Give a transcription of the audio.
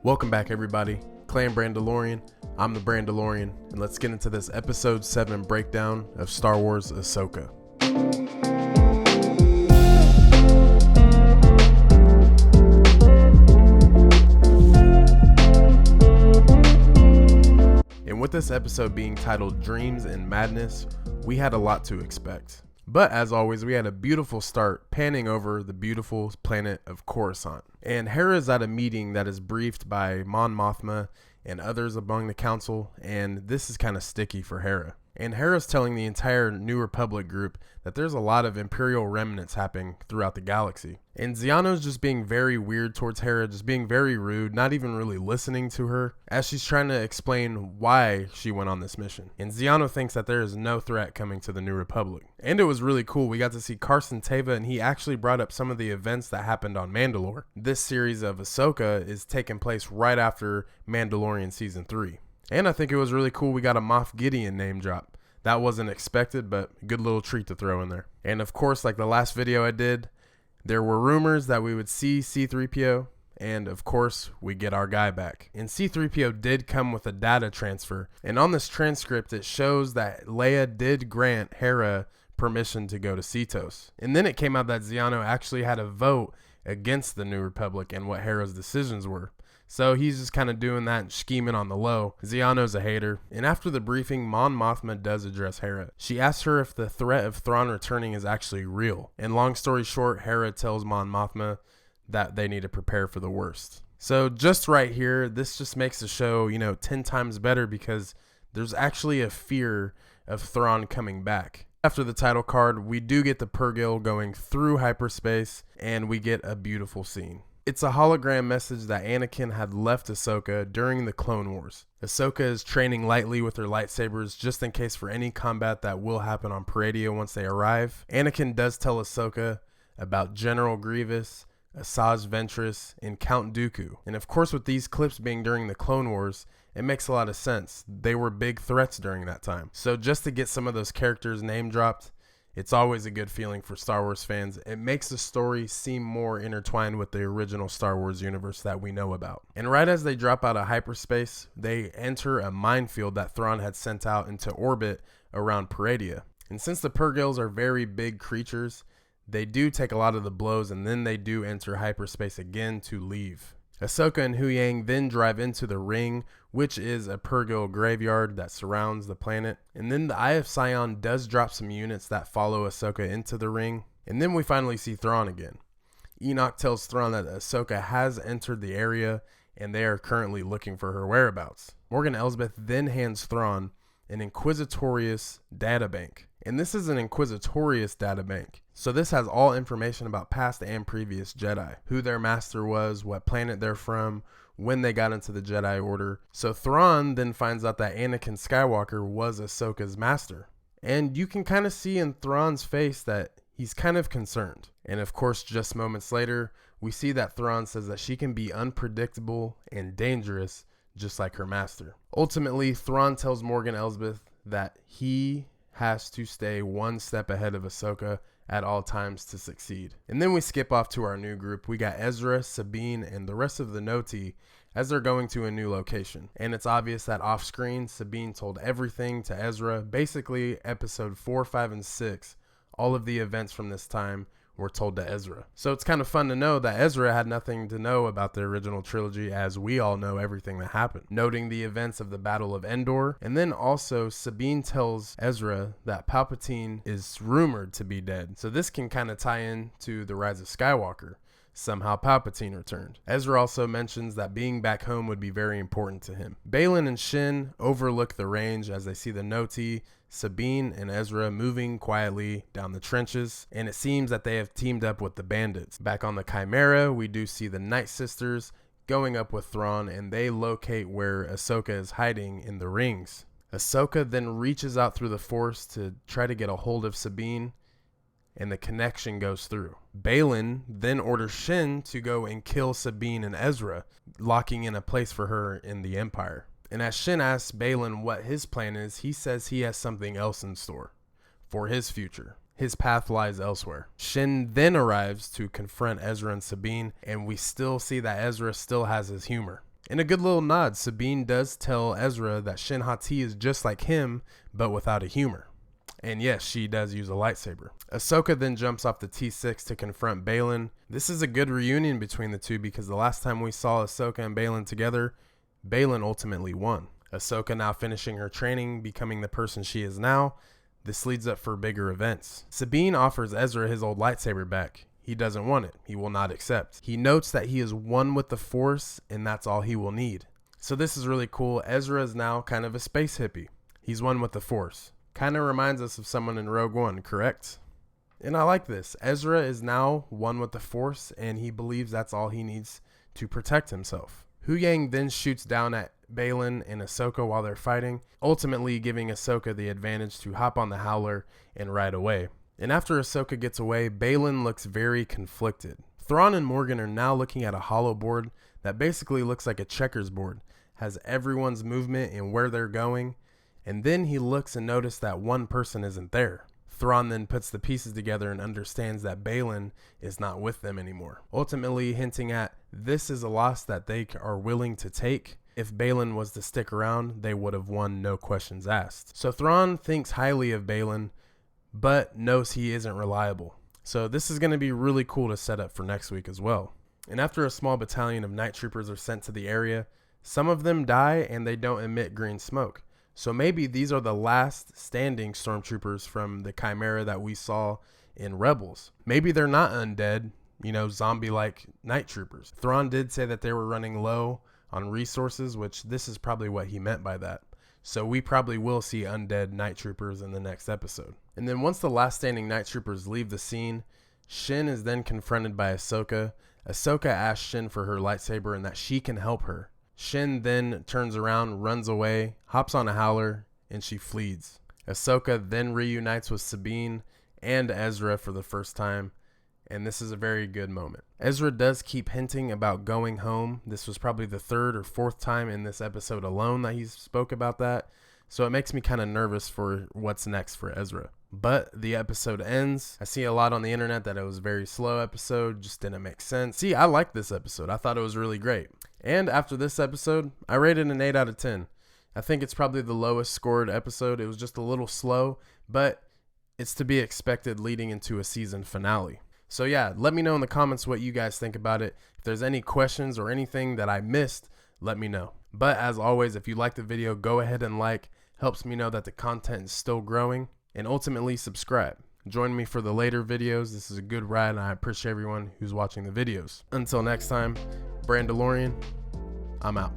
Welcome back, everybody. Clan Brandalorian. I'm the Brandalorian, and let's get into this episode 7 breakdown of Star Wars Ahsoka. And with this episode being titled Dreams and Madness, we had a lot to expect. But as always, we had a beautiful start panning over the beautiful planet of Coruscant. And Hera is at a meeting that is briefed by Mon Mothma and others among the council, and this is kind of sticky for Hera. And Hera's telling the entire New Republic group that there's a lot of Imperial remnants happening throughout the galaxy. And Xiono's just being very weird towards Hera, just being very rude, not even really listening to her, as she's trying to explain why she went on this mission. And Xiono thinks that there is no threat coming to the New Republic. And it was really cool. We got to see Carson Teva, and he actually brought up some of the events that happened on Mandalore. This series of Ahsoka is taking place right after Mandalorian Season 3. And I think it was really cool we got a Moff Gideon name drop. That wasn't expected, but good little treat to throw in there. And of course, like the last video I did, there were rumors that we would see C-3PO, and of course, we get our guy back. And C-3PO did come with a data transfer, and on this transcript, it shows that Leia did grant Hera permission to go to Cetos. And then it came out that Xiono actually had a vote against the New Republic and what Hera's decisions were. So he's just kind of doing that and scheming on the low. Xiono's a hater. And after the briefing, Mon Mothma does address Hera. She asks her if the threat of Thrawn returning is actually real. And long story short, Hera tells Mon Mothma that they need to prepare for the worst. So just right here, this just makes the show, 10 times better because there's actually a fear of Thrawn coming back. After the title card, we do get the Purrgil going through hyperspace, and we get a beautiful scene. It's a hologram message that Anakin had left Ahsoka during the Clone Wars. Ahsoka is training lightly with her lightsabers just in case for any combat that will happen on Peridea once they arrive. Anakin does tell Ahsoka about General Grievous, Asajj Ventress, and Count Dooku. And of course, with these clips being during the Clone Wars, it makes a lot of sense. They were big threats during that time. So just to get some of those characters name dropped, it's always a good feeling for Star Wars fans. It makes the story seem more intertwined with the original Star Wars universe that we know about. And right as they drop out of hyperspace, they enter a minefield that Thrawn had sent out into orbit around Peridea. And since the Purrgils are very big creatures, they do take a lot of the blows, and then they do enter hyperspace again to leave. Ahsoka and Huyang then drive into the ring, which is a Purrgil graveyard that surrounds the planet. And then the Eye of Sion does drop some units that follow Ahsoka into the ring. And then we finally see Thrawn again. Enoch tells Thrawn that Ahsoka has entered the area, and they are currently looking for her whereabouts. Morgan Elsbeth then hands Thrawn an Inquisitorius databank. And this is an Inquisitorius databank. So this has all information about past and previous Jedi, who their master was, what planet they're from, when they got into the Jedi Order. So Thrawn then finds out that Anakin Skywalker was Ahsoka's master. And you can kind of see in Thrawn's face that he's kind of concerned. And of course, just moments later, we see that Thrawn says that she can be unpredictable and dangerous, just like her master. Ultimately, Thrawn tells Morgan Elsbeth that he has to stay one step ahead of Ahsoka at all times to succeed. And then we skip off to our new group. We got Ezra, Sabine, and the rest of the Noti as they're going to a new location. And it's obvious that off screen, Sabine told everything to Ezra. Basically, episode 4, 5, and 6, all of the events from this time were told to Ezra. So it's kind of fun to know that Ezra had nothing to know about the original trilogy, as we all know everything that happened, noting the events of the Battle of Endor. And then also Sabine tells Ezra that Palpatine is rumored to be dead. So this can kind of tie in to the Rise of Skywalker. Somehow Palpatine returned. Ezra also mentions that being back home would be very important to him. Baylan and Shin overlook the range as they see the Noti, Sabine, and Ezra moving quietly down the trenches, and it seems that they have teamed up with the bandits. Back on the Chimera, we do see the Night Sisters going up with Thrawn, and they locate where Ahsoka is hiding in the rings. Ahsoka then reaches out through the Force to try to get a hold of Sabine, and the connection goes through. Baylan then orders Shin to go and kill Sabine and Ezra, locking in a place for her in the Empire. And as Shin asks Baylan what his plan is, he says he has something else in store for his future. His path lies elsewhere. Shin then arrives to confront Ezra and Sabine, and we still see that Ezra still has his humor. In a good little nod, Sabine does tell Ezra that Shin Hati is just like him, but without a humor. And yes, she does use a lightsaber. Ahsoka then jumps off the T6 to confront Baylan. This is a good reunion between the two because the last time we saw Ahsoka and Baylan together, Baylan ultimately won. Ahsoka now finishing her training, becoming the person she is now. This leads up for bigger events. Sabine offers Ezra his old lightsaber back. He doesn't want it. He will not accept. He notes that he is one with the Force and that's all he will need. So this is really cool. Ezra is now kind of a space hippie. He's one with the Force. Kind of reminds us of someone in Rogue One, correct? And I like this. Ezra is now one with the Force and he believes that's all he needs to protect himself. Huyang then shoots down at Baylan and Ahsoka while they're fighting, ultimately giving Ahsoka the advantage to hop on the Howler and ride away. And after Ahsoka gets away, Baylan looks very conflicted. Thrawn and Morgan are now looking at a hollow board that basically looks like a checkers board, has everyone's movement and where they're going, and then he looks and notices that one person isn't there. Thrawn then puts the pieces together and understands that Baylan is not with them anymore, ultimately hinting at this is a loss that they are willing to take. If Baylan was to stick around, they would have won, no questions asked. So Thrawn thinks highly of Baylan, but knows he isn't reliable. So this is going to be really cool to set up for next week as well. And after a small battalion of night troopers are sent to the area, some of them die and they don't emit green smoke. So maybe these are the last standing stormtroopers from the Chimera that we saw in Rebels. Maybe they're not undead, zombie-like night troopers. Thrawn did say that they were running low on resources, which this is probably what he meant by that. So we probably will see undead night troopers in the next episode. And then once the last standing night troopers leave the scene, Shin is then confronted by Ahsoka. Ahsoka asks Shin for her lightsaber and that she can help her. Shin then turns around, runs away, hops on a Howler, and she flees. Ahsoka then reunites with Sabine and Ezra for the first time, and this is a very good moment. Ezra does keep hinting about going home. This was probably the third or fourth time in this episode alone that he spoke about that, so it makes me kind of nervous for what's next for Ezra. But the episode ends. I see a lot on the internet that it was a very slow episode, just didn't make sense. See, I liked this episode. I thought it was really great. And after this episode, I rated an 8 out of 10. I think it's probably the lowest scored episode. It was just a little slow, but it's to be expected leading into a season finale. So yeah, let me know in the comments what you guys think about it. If there's any questions or anything that I missed, let me know. But as always, if you like the video, go ahead and like. Helps me know that the content is still growing. And ultimately subscribe. Join me for the later videos. This is a good ride and I appreciate everyone who's watching the videos. Until next time, Brandalorian, I'm out.